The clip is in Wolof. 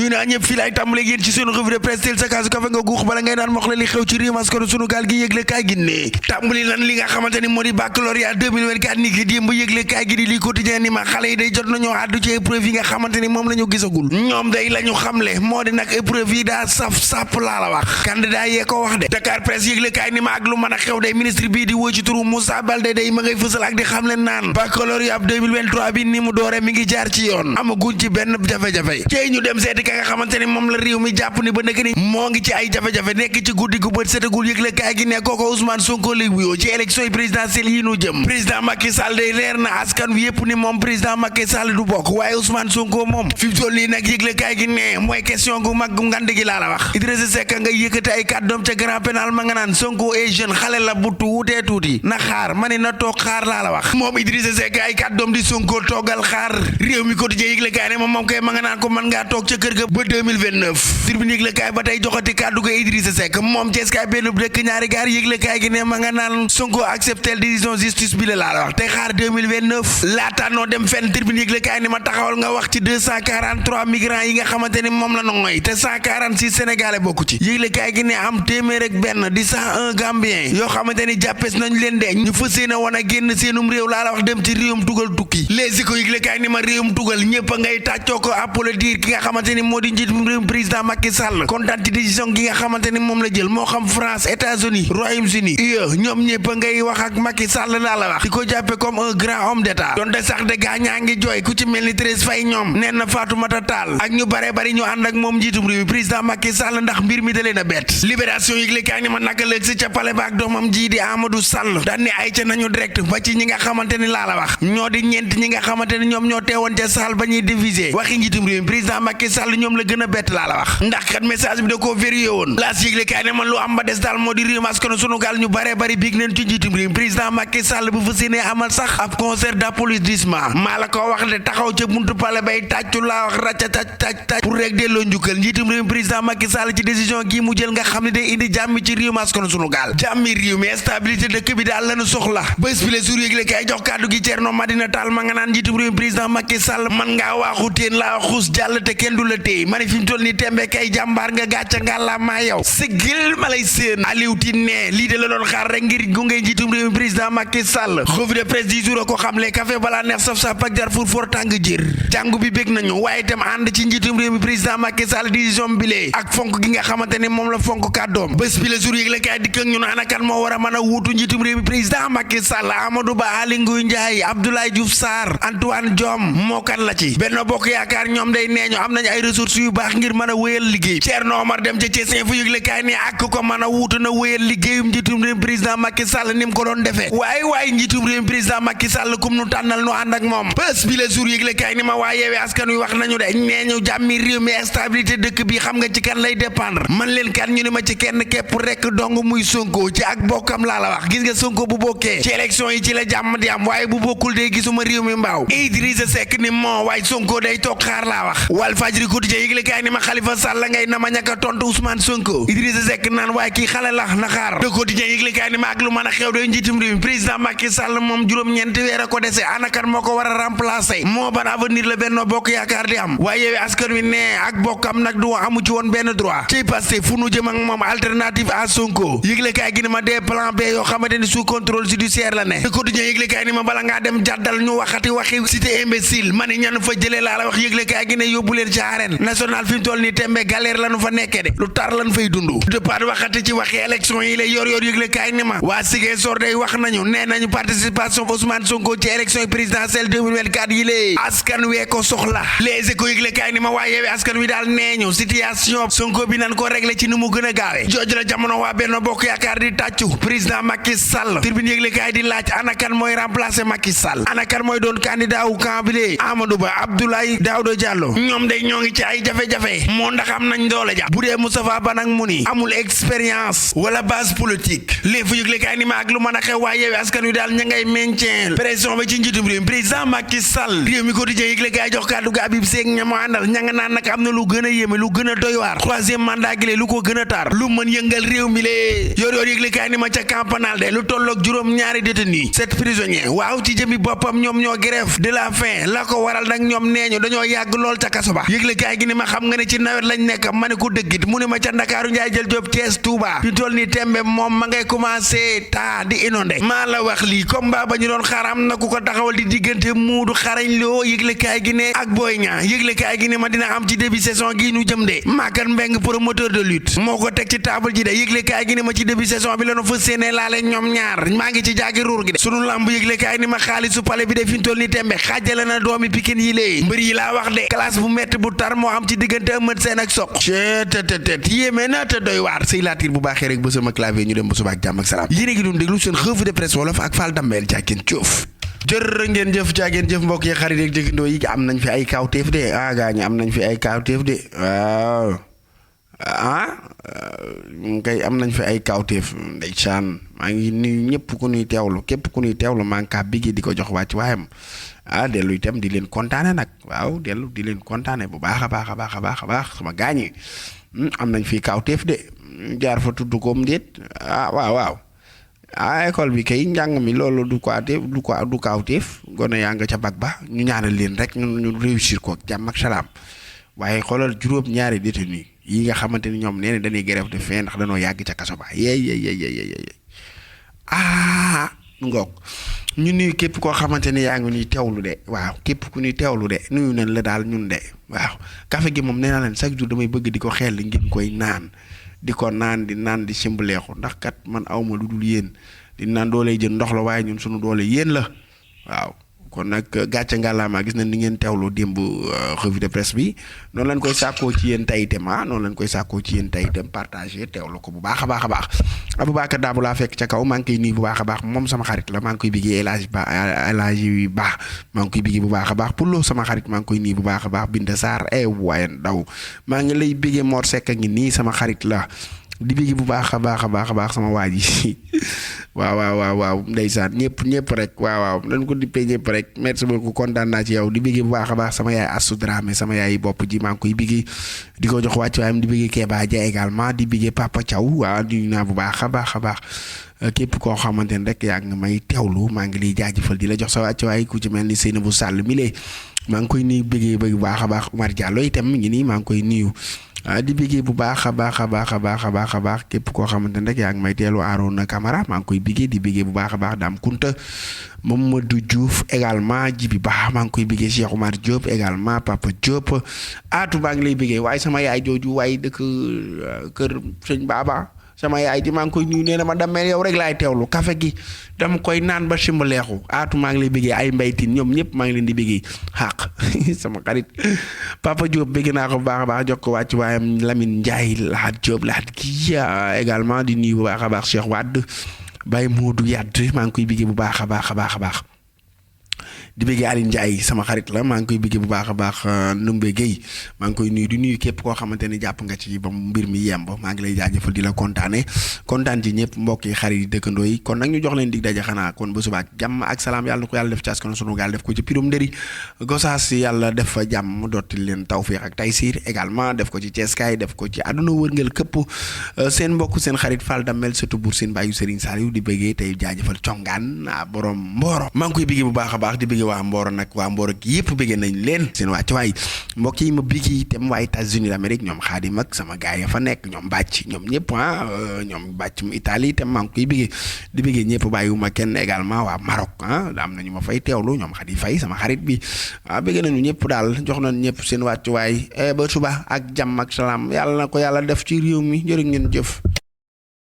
ñuy naa ñëpp fii laay tàmbale yéen ci sunu revue de presse teel sa kaasu kafe nga guux bala ngay naan mox la li xew ci réew maskanu sunu gaal gi yëgle kaay gi ne tàmbali lan li nga xamante ni moo di baccalauréat 2024 ni ki démb yëgle kaay gi di li quotidien ni ma xale yi day jot nañoo àddu ci épreuve yi nga xamante ni moom la ñu gisagul ñoom day la ñu xamle moo di nag épreuve yi daa saf sàpp laa la wax candidat yee ko wax de Dakar presse yëgle kaay ni ma ak lu mën a xew day ministre bii di wóo ci turu Moussa Baldé day ma ngay fësal ak di xam leen naan baccalauréat 2023 bi ni mu doore mi ngi jaar ci yoon amaguñ ci benn jafe-jafe tey ñu dem seeti ka nga xamante ni moom la réew mi jàpp ni ba nekk ni moo ngi ci ay jafe-jafe nekk ci guddi gu bët setagul yëgle kaay gi ne kooko Ousmane Sonko lay wuyoo ci élection yi présidentielle yi nu jëm président Macky Sall day leer na askan wi yëpp ni moom président Macky Sall du bokk waaye Ousmane Sonko moom fi mu toll nii nag yëgle kaay gi ne mooy question gu mag gu ngand gi laa la wax Idrissa Seck nga yëkkati ay kàddoom ca grand pénal ma nga naan Sonko est jeune xale la bu tuutee tuuti na xaar ma ne na toog xaar laa la wax moom Idrissa Seck ay kàddoom di Sonko toogal xaar réew mi quotidien yëgle kaay ne moom kay ma nga naan ko mën ngaa toog ca kër ga ba 2029 tribune yëgle kaay ba tey joxati kàddu ga Idrissa Seck moom Cees kaay benn dëkk ñaari gaar yëgle kaay gi ne ma nga naan Sonko accepté décision justice bi la la wax te xaar 2029 laata noo dem fenn tribune yëgle kaay ni ma taxawal nga wax ci 243 migrants yi nga xamante ni moom la nongoy te 146 sénégalais bokku ci yëgle kaay gi ne am téeméer ak benn di 101 gambien yoo xamante ni jàppes nañ leen de ñu fas yéene woon a génn seenum réew laa la wax dem ci réewum tugal tukki les ko yëgle kaay ni ma réewum tugal ñëpp a ngay tàccoo ko applaudir ki nga xamante ni moo di njiitum réewum président Macky Sall kontaan ci décision gi nga xamante ni moom la jël moo xam France États-Unis Royaume-Uni UE ñoom ñëpp a ngay wax ak Macky Sall laa la wax di ko jàppe comme un grand homme d'état donte sax de gaa ñaa ngi jooy ku ci mel ni Thérèse Faye ñoom nee na Fatoumata Tall ak ñu bare bari ñu ànd ak moom njiitum réew mi président Macky Sall ndax mbir mi da leen a bett libération yëgle kaay ni ma naka lëg si ca pale ba ak doomam ji di Amadou Sall daan ne ay ca nañu direct ba ci ñi nga xamante ni laa la wax ñoo di ñeent ñi nga xamante ni ñoom ñoo teewoon ca salle ba ñuy diviser waxi njiitum réew mi président Macky Sall ñoom la gën a bett laa la wax ndax kat message bi da koo vérifié woon laas yëgle kaay ne man lu am ba des daal moo di réew maskanu sunu gaal ñu bare bari big neen ci njiitum réew mi président Macky Sall bu fa séenee amal sax ab concert d'applaudissement maa la ko wax de taxaw ca buntu pale bay tàccu laa wax racca tàcc pour rek delloo njukkal njiitum réew mi président Macky Sall ci décision gi mu jël nga xam ne day indi jàmmi ci réew maskanu sunu gaal jàmmi réew mi stabilité dëkk bi daal lañu soxla bés bi le jour yëgle kaay jox kàddu gi Thierno Madina Tall ma nga naan njiitum réew mi président Macky Sall man ngaa waaxu teen laa xuus jàll te kenn du la téy ma ne fi mu toll ni tembe kay jàmbaar nga gàcca nga la maa yow sigil ma lay seen Aliou Tine ne lii de la doon xaar rek ngir gunge njiitum réew mi président Macky Sall revue de presse du jour ko xamle café balaa neex saf saf ak jar fur for tàng jër jàngu bi bég nañu waaye itam ànd ci njiitum réew mi président Macky Sall décision bile ak fonk gi nga xamante ne moom la fonk kàddoom bés bi la jour yëgle kaay dikk ak ñun ana kan moo war a mën a wuutu njiitum réew mi président Macky Sall Amadou Ba Aly Ngouille Ndiaye Abdoulaye Diouf Sarr Antoine Diome moo kan la ci Benno Bokk Yaakaar ñoom day neeñu am nañ ay ressources yu baax ngir mën a wéyal liggéey Thierno Omar dem ca Thiès fu yëgle kaay ni ak ko mën a wuutu na wéyal liggéeyum njiitum réew mi président Macky Sall ni mu ko doon defee waaye njiitum réew mi président Macky Sall kum nu tànnal nu ànd ak moom bés bi la jour yëgle kaay ni ma waa yeewee askan wi wax nañu de neeñu jàmmi réew mi stabilité dëkk bi xam nga ci kan lay dépendre man leen kan ñu ne ma ci kenn képp rek dong muy Sonko ci ak bokkam laa la wax gis nga Sonko bu bokkee ci élection yi ci la jàmm di am waaye bu bokkul day gisuma réew mi mbaaw Idrissa Seck ni moo waaye Sonko day toog xaar laa wax Walf Fadjri quotidien yëgle kaay ni ma Khalifa Sall ngay na ma ñaka tontu Ousmane Sonko Idrissa Seck naan waaye kii xale la na xaar Le Quotidien yëgle kaay ni ma ak lu mën a xew day njiitum réew mi président Macky Sall moom juróom-ñeenti weer a ko dese anakan moo ko war a remplacer moo ban avenir la Benno Bokk Yaakaar di am waaye yeewee askan wi ne ak bokkam nag du amu ci woon benn droit ci Pastef fu nu jëm ak moom alternative à Sonko yëgle kaay gi ni ma des plan B yoo xamante ni sous contrôle judiciaire la ne Le Quotidien yëgle kaay ni ma bala ngaa dem jàddal ñu waxati waxi cité imbécile ma ni ñan fa jëlee laa la wax yëgle kaay gi ne yóbbu leen ci arène nationale fi mu toll nii tembe galère lañu fa nekkee de lu tar lañu fay dund départ waxati ci waxi élection yi lay yor yëgle kaay ni ma waa Ziguinchor day wax nañu nee nañu participation Ousmane Sonko ci élection présidentielle 2024 yi lée askan wee ko soxla Les Échos yëgle kaay ni ma waa yeewee askan wi daal nee ñu situation Sonko bi nan ko régler ci nu mu gën a gaawe jooju la jamono waa Benno Bokk Yaakaar di tàccu président Macky Sall Tribune yëgle kaay di laaj ana kan mooy remplacer Macky Sall ana kan mooy doon candidat wu camp bi lee Amadou Ba Abdoulaye Daouda Diallo ñoom day ñoo ngi ci ay jafe-jafe moo ndax am nañ doole ja bu dee Moustapha Ba nag mu ni amul expérience wala base politique léegi fu yëgle kaay ni ma ak lu mën a xew waa yeewee askan wi daal ña ngay maintien pression ba ci njiitum réew président Macky Sall réew mi quotidien yëgle kaay jox kàddu ga Habib Seck ñamo àndal ña nga naan nag am na lu gën a yéeme lu gën a doy waar troisième mandat gi lu ko gën a tar lu mën yëngal réew mi lee yor yëgle kaay ni ma ca camp pénal de lu tolloog juróom ñaari détenu 7 prisonniers waaw ci jëmi boppam ñoom ñoo grève de la faim la ko waral nag ñoom nee ñu dañoo yàgg lool ca kaso ba yëgle kaay kaay gi ni ma xam nga ne ci nawet lañ nekk ma ne ko dëggit mu ne ma ca Ndakaaru Njaay jël Jóob Thiès Touba fi toll ni tembe moom ma ngay commencé taa di inondé maa la wax lii combat ba ñu doon xaar am na ku ko taxawal di diggante Muudu Xarañ Loo yëgle kaay gi ne ak Boy Niang yëgle kaay gi ne ma dina am ci début saison gi ñu jëm de Makan Mbeng promoteur de lutte moo ko teg ci table ji de yëgle kaay gi ne ma ci début saison bi la ñu fa séenee laale ñoom ñaar maa ngi ci jaagi ruur gi de sunu lamb yëgle kaay ni ma xaalisu pale bi de fi ñu toll ni tembe xaajale na doomi Pikine yi lée mbër yi laa wax de classe bu metti bu tar moo am ci diggante Eumeu Sène ak Sokh cettt yéeme na te doy waar sëy laatir bu baaxee rek ba sama clavier ñu dem ba suba ak jàmm ak salaam yéen a ngi doon déglu seen revue de presse wolof ak Fall Dambeel Jaakin Cuuf jërë ngeen jëf jaageen jëf mbokk yi xarit yeeg jëkkandoo yi am nañ fi ay kawteef de gaañi am nañ fi ay kawteef de waaw kay am nañ fi ay kawteef ndeysaan maa ngi nuyu ñëpp ku ñuy teewlu képp ku ñuy teewlu maa ngi kaa bigi di ko jox wàcc waayam dellu itam di leen kontaane nag waaw dellu di leen kontaane bu baax a baax sama gaañi am nañ fi kawteef de jaar fa tudd koom déet waaw école bi kay njàng mi loolu du kawteef gone yaa nga ca bag ba ñu ñaanal leen rek ñu réussir ko jàmm ak salaam waaye xoolal juróom ñaari détenu yi nga xamante ni ñoom nee na dañuy grève de faim ndax dañoo yàgg ca kaso ba ngoog ñu nuyu képp koo xamante ni yaa ngi ñuy teewlu de waaw képp ku ñuy teewlu de nuyu nañ la daal ñun de waaw café gi moom nee naa leen chaque jour damay bëgg di ko xel li ngeen koy naan di ko naan di simbaleexu ndax kat man awma lu dul yéen di naan doole jën ndox la waaye ñun suñu doole yéen la waaw kon nag gàcce ngàllaamaa gis nañ ni ngeen teewloo démb revue de presse bi noonu lañ koy sàkkoo ci yéen tey itam noonu lañ koy sàkkoo ci yéen tey itam partagé teewlu ko bu baax a baax Aboubacar Daabu laa fekk ca kaw maa ngi koy nuyu bu baax a baax moom sama xarit la maa ngi koy biggee El Hadji Ba maa ngi koy biggee bu baax a baax Pullo sama xarit maa ngi koy nuyu bu baax a baax Binda Sarr waaye daw maa ngi lay biggee Mor Seck a ngi nii sama xarit la di bigi bu baax a baax sama waa ji waaw ndeysaan ñëpp rek waaw dañ ko dippee ñëpp rek merci beaucoup kontaan naa ci yow di bigi bu baax a baax sama yaay Astou Dramé sama yaay bopp ji maa ngi koy bigi di ko jox wàcc waayam di bigi Kéba Dia également di bigi Papa Thiaw waaw di naa bu baax a baax képp koo xamante ne rek yaa ngi may teewlu maa ngi lay jaajëfal di la jox sa wàcc waay ku ci mel ni Seynabou Sall mi lee maa ngi koy nuyu bigi bu baax a baax Oumar Diallo itam mi ngi nii maa ngi koy nuyu di bigee bu baax a baax képp koo xamante ne rek yaa ngi may teelu Arona Camara maa ngi koy bigee di bigee bu baax a baax Dame Kunta Mamadou Diouf également Jibi Ba maa ngi koy bigee Cheikh Oumar Diop également Papa Diop aatu maa ngi lay bigee waaye sama yaay jooju waaye dëkk kër sëñ Baba sama yaay ji maa ngi koy nuyu nee na ma Damel yow rek laay teewlu café gi dama koy naan ba simbaleexu aatu maa ngi lay bëggee ay mbaytin ñoom ñëpp maa ngi leen di bëggee xaq sama xarit Papa Diop bëgg naa ko bu baax a baax jox ko wàcc waayam Lamine Ndiaye Lahat Diop Lahat kii également di nuyu bu baax a baax Cheikh Wade Baye Modou Yadd maa ngi koy bëggee bu baax a baax di bëggee Aline Ndiaye sama xarit la maa ngi koy bëggee bu baax a baax Ndumbe Gueye maa ngi koy nuyu di nuyu képp koo xamante ni jàpp nga ci ba mbir mi yemb maa ngi lay jaajëfal di la kontaan ci ñëpp mbokk yi xarit yi dëkkandoo yi kon nag ñu jox leen dig daje xanaa kon ba suba ak jàmm ak salaam yàlla na ko yàlla def ci askan sunu gaal def ko ci pirum ndëri Gosaas yàlla def fa jàmm dotti leen tawfeex ak taysiir également def ko ci Ceeskaay def ko ci àdduna wërngël këpp seen mbokk seen xarit Fall Damel surtout Bour Sine bàyyu Serigne Saliou di bëggee tey jaajëfal congaan borom Mboro maa ngi koy bëggee bu baax a baax di bëggee waa Mboro nag waa Mboro gi yëpp bëggee nañ leen seen wàcc waay mbokk yi ma bëggee itam waa États-Unis d'Amérique ñoom Xaadim ak sama gaay ya fa nekk ñoom bàcc ñoom ñëpp ñoom bàcc mu Italie itam maa ngi koy bëggee di bëggee ñëpp bàyyiwuma kenn également waa Maroc am nañu ma fay teewlu ñoom Xadi Fay sama xarit bi bëggee nañu ñëpp daal jox nañ ñëpp seen wàcc waay ba suba ak jàmm ak salaam yàlla na ko yàlla def ci réew mi jërë ngeen jëf